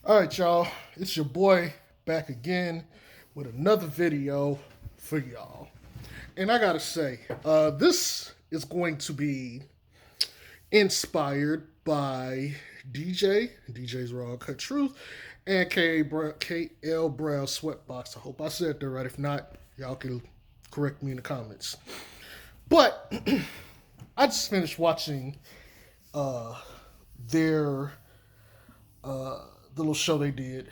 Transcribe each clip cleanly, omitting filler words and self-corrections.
All right, y'all. It's your boy back again with another video for y'all. And I gotta say, this is going to be inspired by DJ's Raw Cut Truth, and KL Brown Sweatbox. I hope I said that right. If not, y'all can correct me in the comments. But I just finished watching uh, their the little show they did.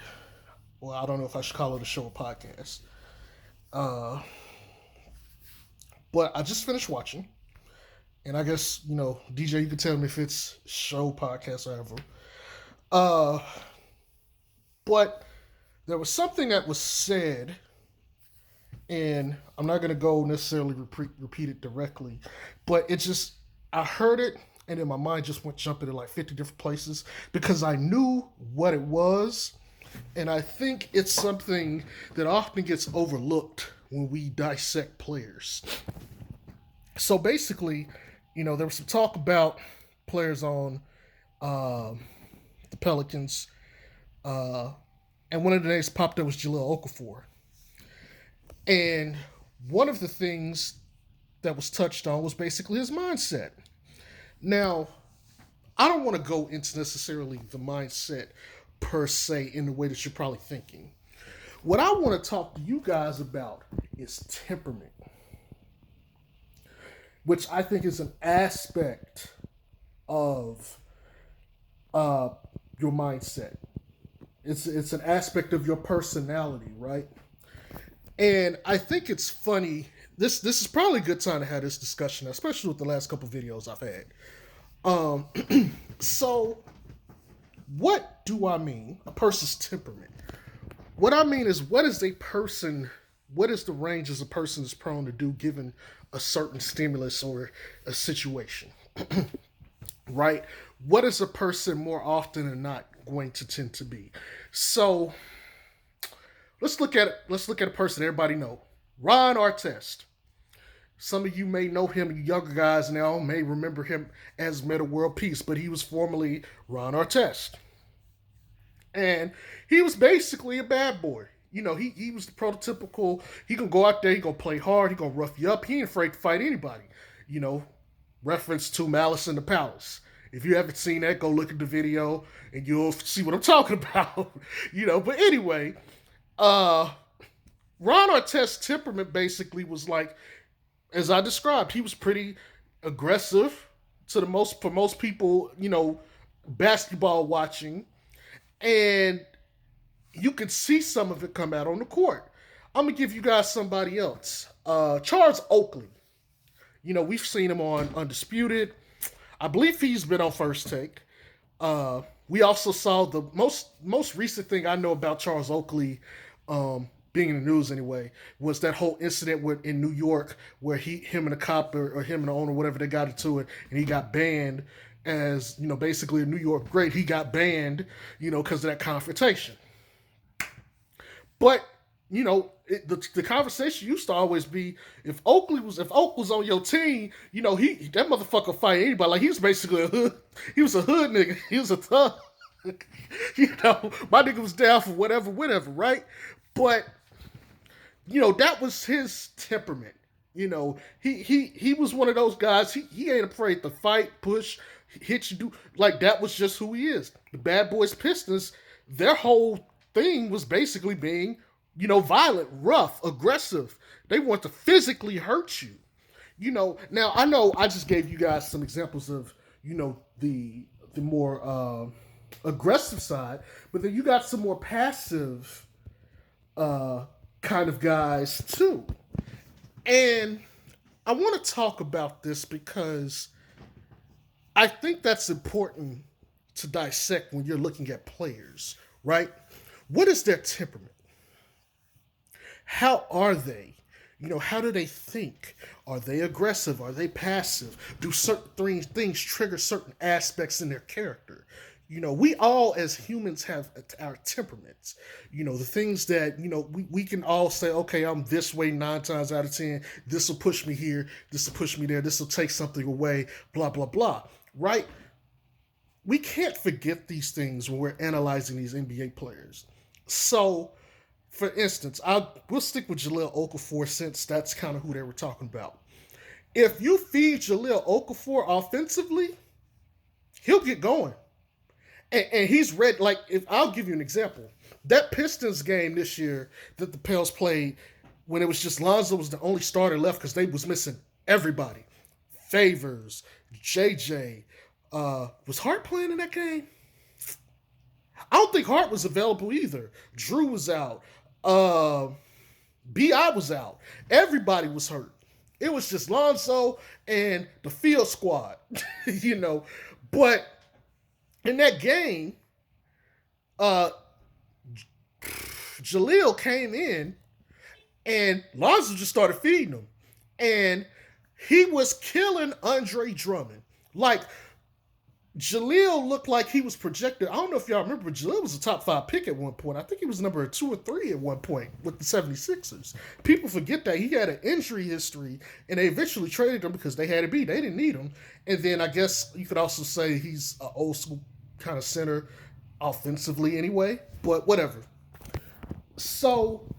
Well, I don't know if I should call it a show or podcast. Uh, but I just finished watching, and I guess DJ, you can tell me if it's show, podcast, or whatever. Uh, but there was something that was said, and I'm not gonna go necessarily repeat it directly, but it just I heard it, and then my mind just went jumping to like 50 different places because I knew what it was. And I think it's something that often gets overlooked when we dissect players. So basically, there was some talk about players on the Pelicans, uh, and one of the names popped up was Jahlil Okafor. And one of the things that was touched on was basically his mindset. Now, I don't want to go into necessarily the mindset per se in the way that you're probably thinking. What I want to talk to you guys about is temperament, which I think is an aspect of uh, your mindset. It's an aspect of your personality, right? And I think it's funny. This is probably a good time to have this discussion, especially with the last couple videos I've had. Um, so, what do I mean? A person's temperament. What I mean is, what is a person? What is the range as a person is prone to do given a certain stimulus or a situation? Right? What is a person more often than not going to tend to be? So let's look at a person everybody know. Ron Artest. Some of you may know him, you younger guys now may remember him as Meta World Peace, but he was formerly Ron Artest. And he was basically a bad boy. He was the prototypical, he can go out there, he gonna play hard, he gonna rough you up, he ain't afraid to fight anybody. You know, reference to Malice in the Palace. If you haven't seen that, go look at the video and you'll see what I'm talking about. But anyway, uh Ron Artest's temperament basically was like, as I described, he was pretty aggressive to the most for most people, basketball watching, and you could see some of it come out on the court. I'm gonna give you guys somebody else. Charles Oakley. We've seen him on Undisputed. I believe he's been on First Take. We also saw the most recent thing I know about Charles Oakley, being in the news anyway, was that whole incident in New York where him and a cop or him and the owner, whatever, they got into it, and he got banned as basically a New York great. He got banned, because of that confrontation. But the conversation used to always be if Oak was on your team, he that motherfucker fight anybody. Like he was basically a hood. He was a hood nigga. He was a thug. My nigga was down for whatever, right? But that was his temperament. He was one of those guys. He ain't afraid to fight, push, hit you. Like that was just who he is. The Bad Boys Pistons, their whole thing was basically being, violent, rough, aggressive. They want to physically hurt you. Now I know I just gave you guys some examples of, the more aggressive side, but then you got some more passive kind of guys too. And I want to talk about this because I think that's important to dissect when you're looking at players, right? What is their temperament? How are they? How do they think? Are they aggressive? Are they passive? Do certain things trigger certain aspects in their character? We all as humans have our temperaments. The things that, we can all say, okay, I'm this way 9 times out of 10. This will push me here. This will push me there. This will take something away, blah, blah, blah. Right? we can't forget these things when we're analyzing these NBA players. So, for instance, we'll stick with Jahlil Okafor since that's kind of who they were talking about. If you feed Jahlil Okafor offensively, he'll get going. And he's ready. Like, if I'll give you an example, that Pistons game this year that the Pels played, when it was just Lonzo was the only starter left because they was missing everybody. Favors, JJ, was Hart playing in that game? I don't think Hart was available either. Drew was out. Bi was out. Everybody was hurt. It was just Lonzo and the field squad, you know. But in that game, uh, Jaleel came in and Lonzo just started feeding him. And he was killing Andre Drummond. Like, Jaleel looked like he was projected. I don't know if y'all remember, but Jaleel was a top 5 pick at one point. I think he was number 2 or 3 at one point with the 76ers. People forget that he had an injury history, and they eventually traded him because they had to be. They didn't need him. And then I guess you could also say he's an old school kind of center offensively anyway, but whatever. So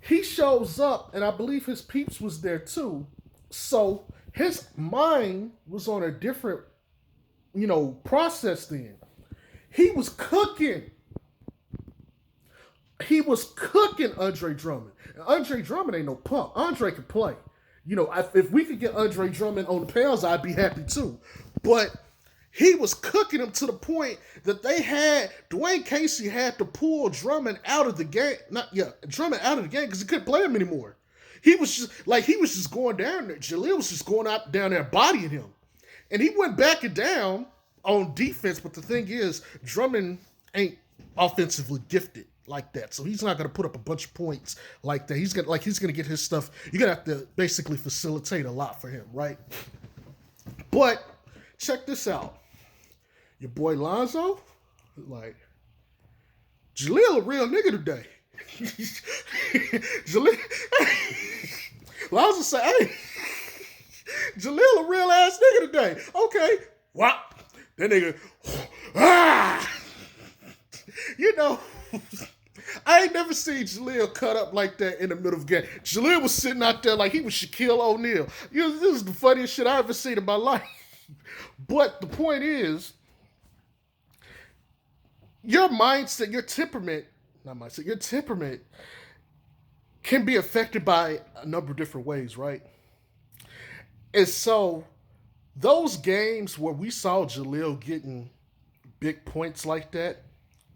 he shows up, and I believe his peeps was there too. So his mind was on a different, process then. He was cooking. He was cooking Andre Drummond. And Andre Drummond ain't no punk. Andre can play. If we could get Andre Drummond on the Pels, I'd be happy too. But he was cooking him to the point that Dwayne Casey had to pull Drummond out of the game. Drummond out of the game because he couldn't play him anymore. He was just going down there. Jaleel was just going out down there bodying him. And he went back and down on defense, but the thing is, Drummond ain't offensively gifted like that. So he's not gonna put up a bunch of points like that. He's gonna get his stuff. You're gonna have to basically facilitate a lot for him, right? But check this out. Your boy Lonzo, like, Jaleel a real nigga today. Jaleel Lonzo say, hey, Jaleel a real ass nigga today. Okay. Wow. That nigga, I ain't never seen Jaleel cut up like that in the middle of the game. Jaleel was sitting out there like he was Shaquille O'Neal. This is the funniest shit I ever seen in my life. But the point is, your mindset, your temperament can be affected by a number of different ways, right? And so, those games where we saw Jaleel getting big points like that,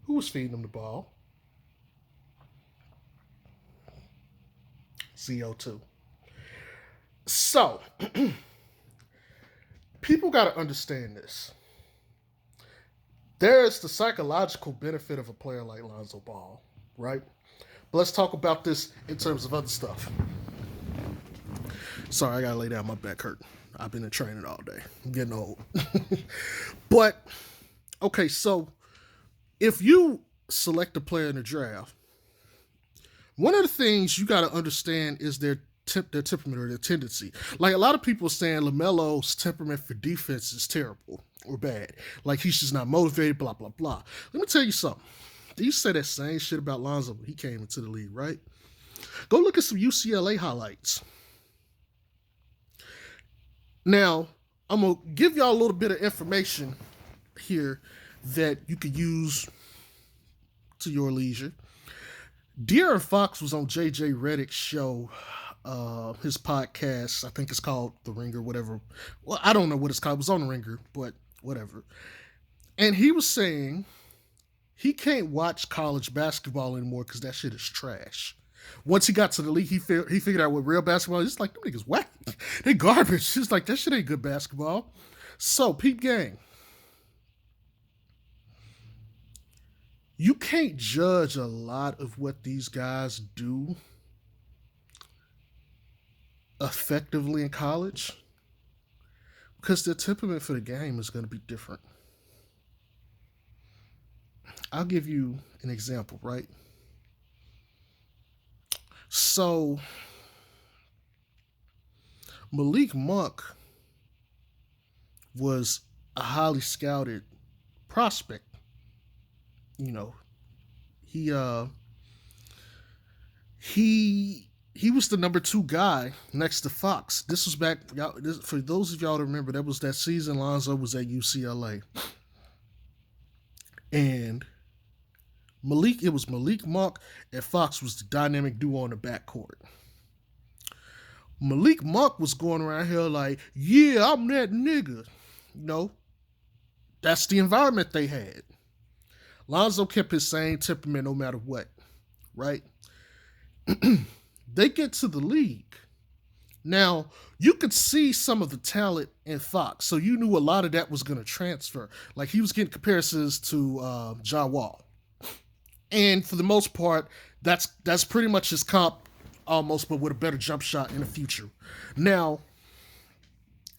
who was feeding him the ball? CO2. So, people got to understand this. There's the psychological benefit of a player like Lonzo Ball, right? But let's talk about this in terms of other stuff. Sorry, I gotta lay down. My back hurt. I've been in training all day. I'm getting old. But, okay, so if you select a player in the draft, one of the things you got to understand is their temperament or their tendency. Like, a lot of people are saying LaMelo's temperament for defense is terrible or bad. Like, he's just not motivated, blah, blah, blah. Let me tell you something. They used to say that same shit about Lonzo when he came into the league, right? Go look at some UCLA highlights. Now, I'm going to give y'all a little bit of information here that you could use to your leisure. De'Aaron Fox was on JJ Redick's show, his podcast. I think it's called The Ringer, whatever. Well, I don't know what it's called. It was on The Ringer, but whatever. And he was saying he can't watch college basketball anymore because that shit is trash. Once he got to the league, he figured out what real basketball is. It's like, them niggas whack. They garbage. It's like, that shit ain't good basketball. So, peep gang. You can't judge a lot of what these guys do effectively in college because their temperament for the game is going to be different. I'll give you an example, right? So, Malik Monk was a highly scouted prospect. You know, he he was the number 2 guy next to Fox. This was back, for those of y'all to remember, that was that season Lonzo was at UCLA. And it was Malik Monk and Fox was the dynamic duo on the backcourt. Malik Monk was going around here like, yeah, I'm that nigga. That's the environment they had. Lonzo kept his same temperament no matter what, right? They get to the league. Now, you could see some of the talent in Fox, so you knew a lot of that was going to transfer. Like, he was getting comparisons to John Wall. And for the most part, that's pretty much his comp, almost, but with a better jump shot in the future. Now,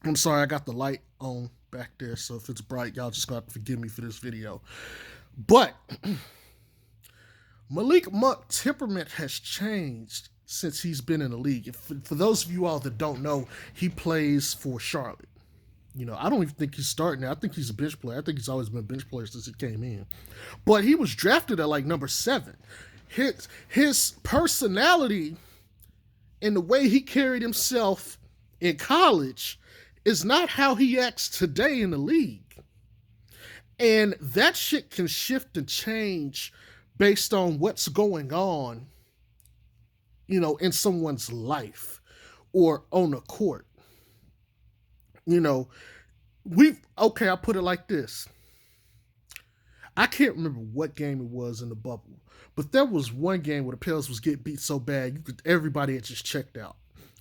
I'm sorry, I got the light on back there, so if it's bright, y'all just got to forgive me for this video. But Malik Monk temperament has changed since he's been in the league. For those of you all that don't know, he plays for Charlotte. I don't even think he's starting there. I think he's a bench player. I think he's always been a bench player since he came in. But he was drafted at like number 7. His personality and the way he carried himself in college is not how he acts today in the league. And that shit can shift and change based on what's going on, in someone's life or on the court. I'll put it like this. I can't remember what game it was in the bubble, but there was one game where the Pels was getting beat so bad, everybody had just checked out.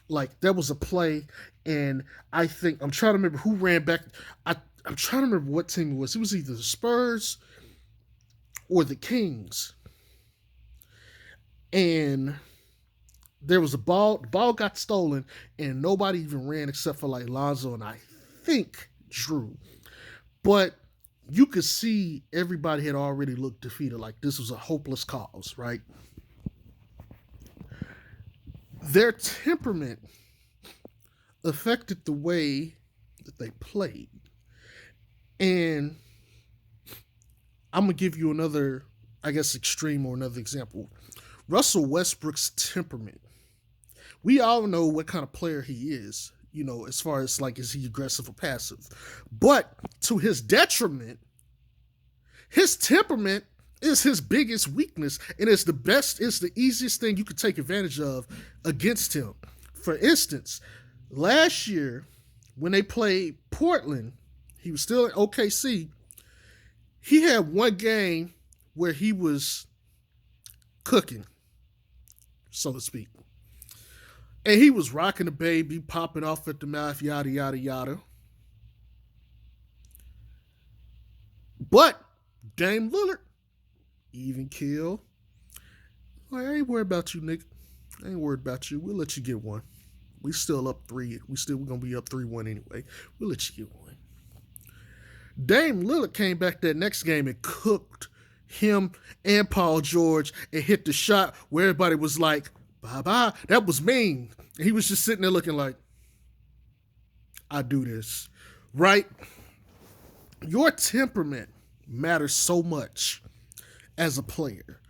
Like, there was a play, and I'm trying to remember who ran back. I'm trying to remember what team it was. It was either the Spurs or the Kings. And there was a ball. The ball got stolen, and nobody even ran except for like Lonzo and I think Drew. But you could see everybody had already looked defeated. Like, this was a hopeless cause, right? Their temperament affected the way that they played. And I'm going to give you another, extreme or another example. Russell Westbrook's temperament. We all know what kind of player he is, as far as like, is he aggressive or passive? But to his detriment, his temperament is his biggest weakness, and it's the easiest thing you could take advantage of against him. For instance, last year when they played Portland, he was still in OKC. He had one game where he was cooking, so to speak. And he was rocking the baby, popping off at the mouth, yada, yada, yada. But Dame Lillard, even kill. Like, I ain't worried about you, Nick. I ain't worried about you. We'll let you get one. We still up 3. We're going to be up 3-1 anyway. We'll let you get one. Dame Lillard came back that next game and cooked him and Paul George and hit the shot where everybody was like, bye-bye. That was mean. And he was just sitting there looking like, I do this. Right? Your temperament matters so much as a player.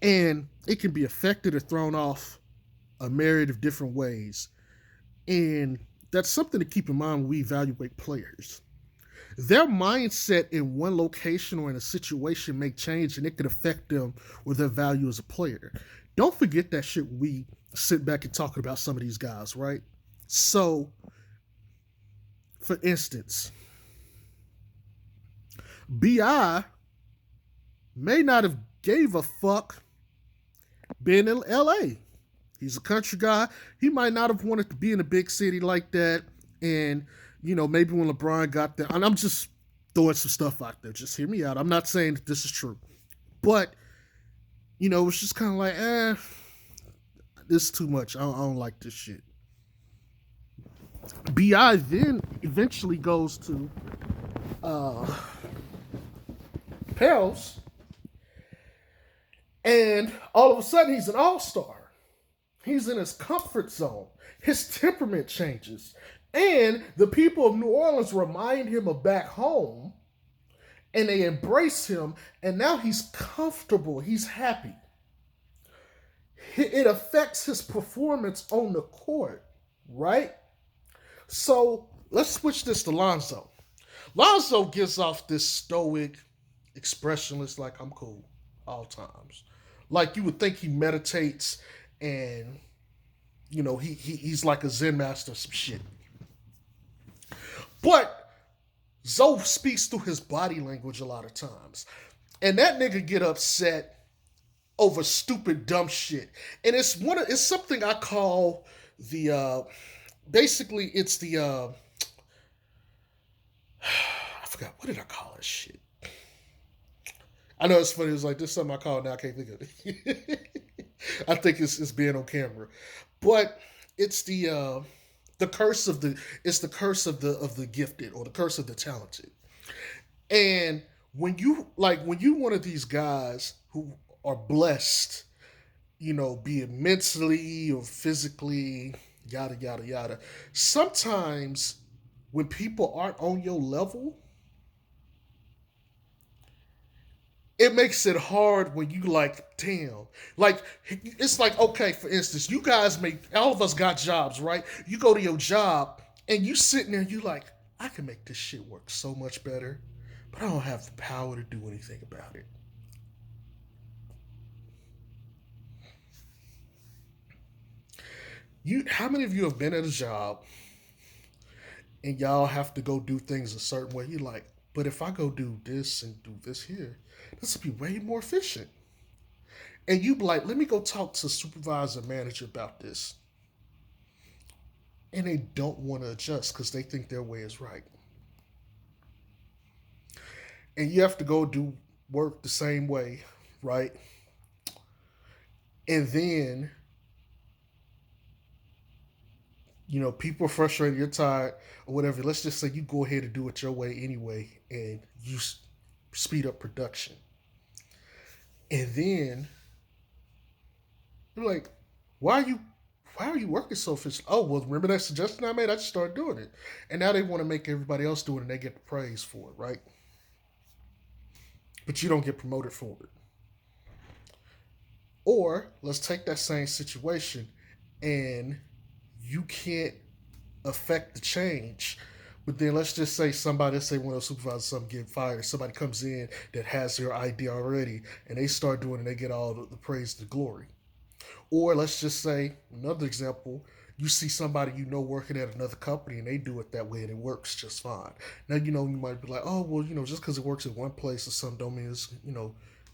And it can be affected or thrown off a myriad of different ways. And that's something to keep in mind when we evaluate players. Their mindset in one location or in a situation may change, and it could affect them or their value as a player. Don't forget that shit when we sit back and talk about some of these guys, right? So, for instance, B.I. may not have gave a fuck being in L.A. He's a country guy. He might not have wanted to be in a big city like that. And, maybe when LeBron got there, and I'm just throwing some stuff out there. Just hear me out. I'm not saying that this is true. But, it's just kind of like, this is too much. I don't like this shit. B.I. then eventually goes to Pels. And all of a sudden, he's an all-star. He's in his comfort zone. His temperament changes. And the people of New Orleans remind him of back home. and they embrace him, and now he's comfortable, he's happy. It affects his performance on the court, right? So let's switch this to Lonzo. Lonzo gives off this stoic, expressionless, like I'm cool all times. Like you would think he meditates and he's like a Zen master or some shit. But Zoe speaks through his body language a lot of times. And that nigga get upset over stupid dumb shit. And it's something I call the basically it's the I forgot, what did I call this shit? I know it's funny. It's like this is something I call it now. I can't think of it. I think it's being on camera, but it's the curse of the gifted, or the curse of the talented. And when you one of these guys who are blessed, be it mentally or physically, yada yada yada. Sometimes when people aren't on your level, it makes it hard when you like, damn. Like, it's like, okay, for instance, you guys all of us got jobs, right? You go to your job and you sitting there, you like, I can make this shit work so much better, but I don't have the power to do anything about it. How many of you have been at a job and y'all have to go do things a certain way? You're like, but if I go do this and do this here, this will be way more efficient. And you be like, let me go talk to supervisor manager about this. And they don't want to adjust because they think their way is right. And you have to go do work the same way, right? And then, people are frustrated, you're tired, or whatever. Let's just say you go ahead and do it your way anyway, and you speed up production. And then you're like, why are you working so efficient? Oh, well, remember that suggestion I made? I just started doing it. And now they want to make everybody else do it and they get the praise for it, right? But you don't get promoted for it. Or let's take that same situation and you can't affect the change. But then let's just say let's say one of those supervisors something get fired. Somebody comes in that has their idea already and they start doing it and they get all the praise, the glory. Or let's just say another example, you see somebody working at another company and they do it that way and it works just fine. Now you might be like, oh well, just because it works at one place or something don't mean it's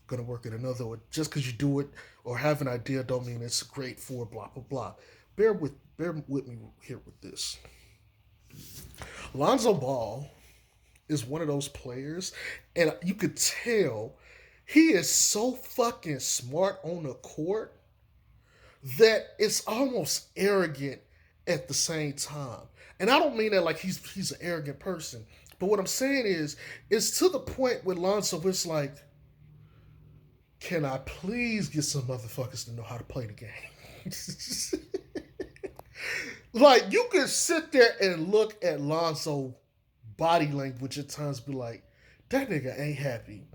gonna work at another. Or just because you do it or have an idea don't mean it's great for blah blah blah. Bear with me here with this. Lonzo Ball is one of those players, and you could tell he is so fucking smart on the court that it's almost arrogant at the same time. And I don't mean that like he's an arrogant person, but what I'm saying is, it's to the point with Lonzo, it's like, can I please get some motherfuckers to know how to play the game? Like, you can sit there and look at Lonzo body language at times, be like, that nigga ain't happy.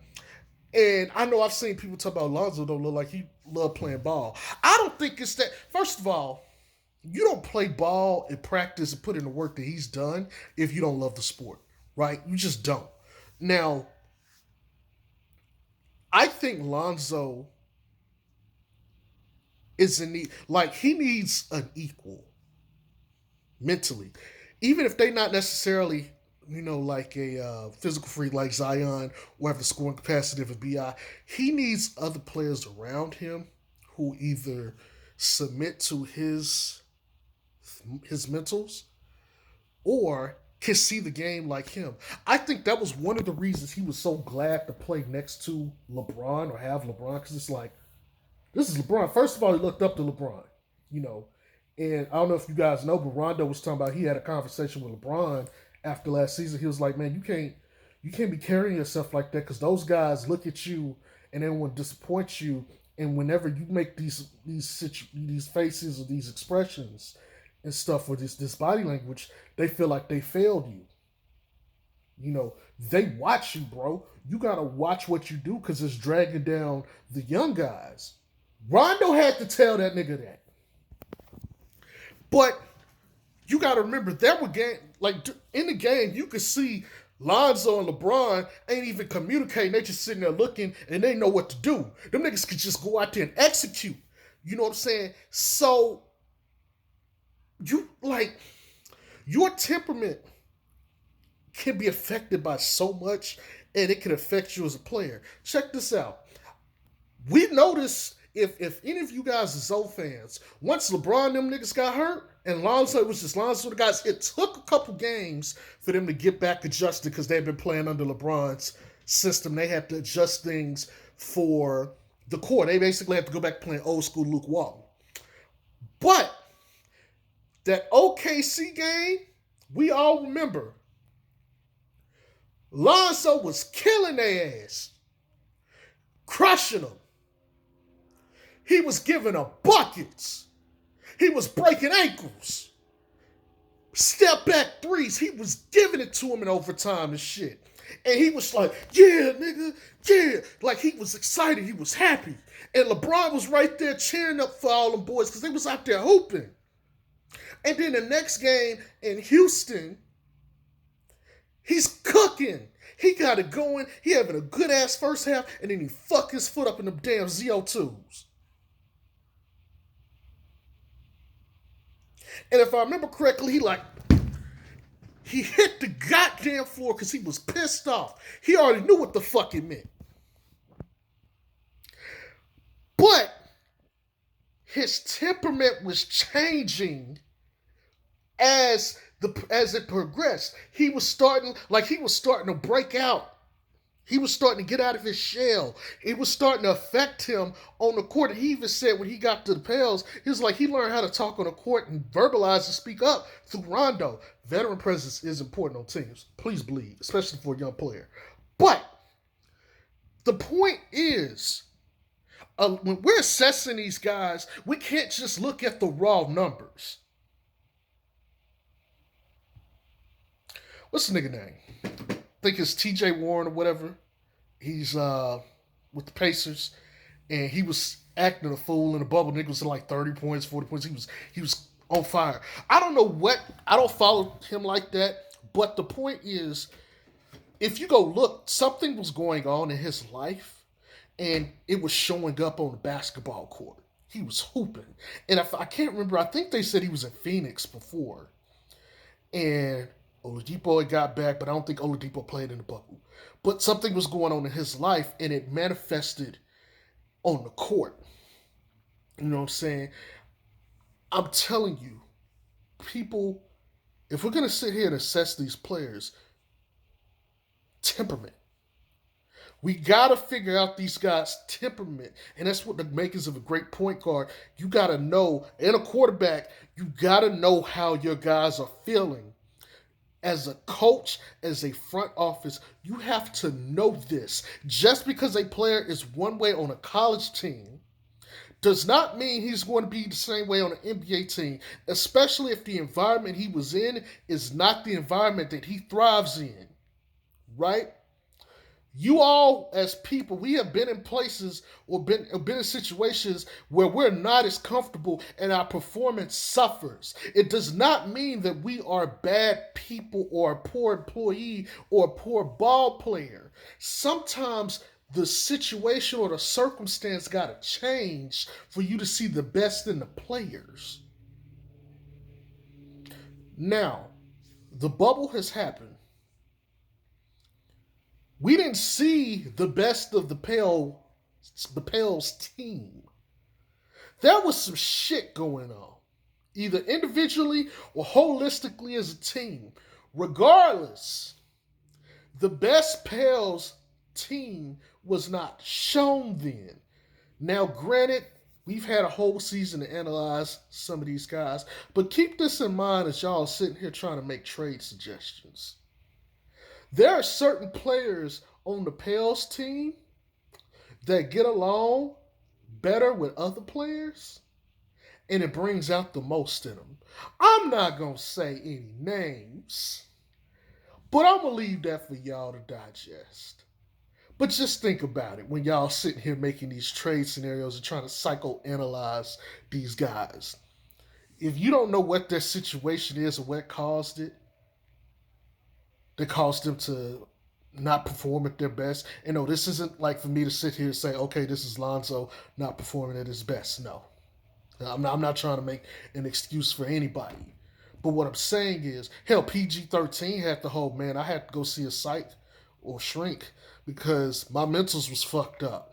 And I know I've seen people talk about Lonzo don't look like he love playing ball. I don't think it's that. First of all, you don't play ball and practice and put in the work that he's done if you don't love the sport, right? You just don't. Now, I think Lonzo is in need. Like, he needs an equal mentally, even if they not necessarily like a physical freak like Zion or have the scoring capacity of a Bi. He needs other players around him who either submit to his mentals or can see the game like him. I think that was one of the reasons he was so glad to play next to LeBron or have LeBron, because it's like, this is LeBron. First of all, he looked up to LeBron, and I don't know if you guys know, but Rondo was talking about he had a conversation with LeBron after last season. He was like, man, you can't be carrying yourself like that, because those guys look at you and they want to disappoint you. And whenever you make these faces or these expressions and stuff, or this body language, they feel like they failed you. You know, they watch you, bro. You gotta watch what you do because it's dragging down the young guys. Rondo had to tell that nigga that. But you gotta remember there were game like in the game you could see Lonzo and LeBron ain't even communicating. They just sitting there looking and they know what to do. Them niggas could just go out there and execute. You know what I'm saying? So you like your temperament can be affected by so much and it can affect you as a player. Check this out. We noticed if any of you guys are Zoe fans, once LeBron and them niggas got hurt and Lonzo, it was just Lonzo the guys, it took a couple games for them to get back adjusted because they've been playing under LeBron's system. They had to adjust things for the court. They basically had to go back playing old school Luke Walton. But that OKC game, we all remember Lonzo was killing their ass, crushing them. He was giving them buckets. He was breaking ankles. Step back threes. He was giving it to him in overtime and shit. And he was like, yeah, nigga, yeah. Like he was excited. He was happy. And LeBron was right there cheering up for all them boys because they was out there hooping. And then the next game in Houston, he's cooking. He got it going. He having a good ass first half, and then he fuck his foot up in them damn ZO2s. And if I remember correctly, he hit the goddamn floor because he was pissed off. He already knew what the fuck it meant. But his temperament was changing as it progressed. He was starting to break out. He was starting to get out of his shell. It was starting to affect him on the court. He even said when he got to the Pels, he was like, he learned how to talk on the court and verbalize and speak up through Rondo. Veteran presence is important on teams. Please believe, especially for a young player. But the point is, when we're assessing these guys, we can't just look at the raw numbers. What's the nigga name? I think it's TJ Warren or whatever. He's with the Pacers, and he was acting a fool in the bubble. Nigga was in like 30 points, 40 points. He was on fire. I don't know what. I don't follow him like that. But the point is, if you go look, something was going on in his life, and it was showing up on the basketball court. He was hooping, and if I can't remember, I think they said he was in Phoenix before, and Oladipo had got back, but I don't think Oladipo played in the bubble. But something was going on in his life, and it manifested on the court. You know what I'm saying? I'm telling you, people, if we're going to sit here and assess these players, temperament. We got to figure out these guys' temperament. And that's what the makers of a great point guard, you got to know, and a quarterback, you got to know how your guys are feeling. As a coach, as a front office, you have to know this. Just because a player is one way on a college team does not mean he's going to be the same way on an NBA team, especially if the environment he was in is not the environment that he thrives in, right? You all, as people, we have been in places or been in situations where we're not as comfortable and our performance suffers. It does not mean that we are bad people or a poor employee or a poor ball player. Sometimes the situation or the circumstance got to change for you to see the best in the players. Now, the bubble has happened. We didn't see the best of the Pels team. There was some shit going on, either individually or holistically as a team. Regardless, the best Pels team was not shown then. Now, granted, we've had a whole season to analyze some of these guys, but keep this in mind as y'all sitting here trying to make trade suggestions. There are certain players on the Pels team that get along better with other players, and it brings out the most in them. I'm not going to say any names, But I'm going to leave that for y'all to digest. But just think about it when y'all sitting here making these trade scenarios and trying to psychoanalyze these guys. If you don't know what their situation is or what caused it, that caused them to not perform at their best. And no, this isn't like for me to sit here and say, okay, this is Lonzo not performing at his best. No, I'm not trying to make an excuse for anybody. But what I'm saying is, hell, PG-13 had the whole, man, I had to go see a psych or shrink because my mentals was fucked up.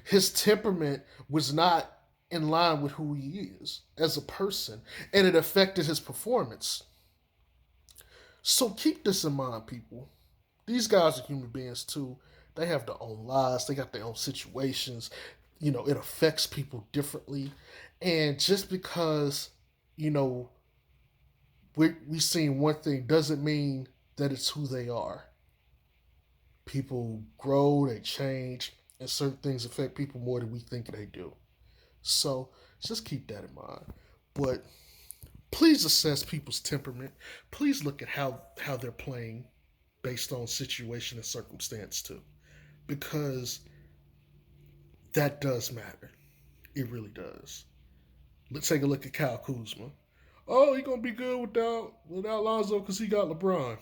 His temperament was not in line with who he is as a person, and it affected his performance. So keep this in mind, people. These guys are human beings too. They have their own lives, they got their own situations. It affects people differently. And just because, you know, we seen one thing doesn't mean that it's who they are. People grow, they change, and certain things affect people more than we think they do. So just keep that in mind. But please assess people's temperament. Please look at how they're playing based on situation and circumstance too, because that does matter. It really does. Let's take a look at Kyle Kuzma. Oh, he gonna be good without Lonzo because he got LeBron.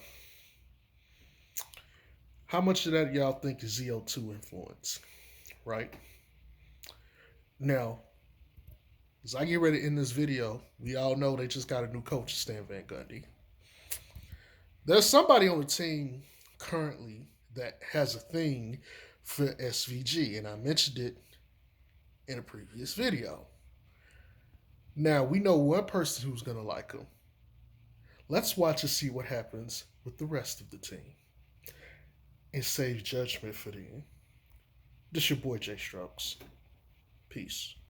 How much of that y'all think is ZO2 influence, right? Now, as I get ready to end this video, we all know they just got a new coach, Stan Van Gundy. There's somebody on the team currently that has a thing for SVG, and I mentioned it in a previous video. Now, we know one person who's going to like him. Let's watch and see what happens with the rest of the team and save judgment for them. This your boy Jay Strokes. Peace.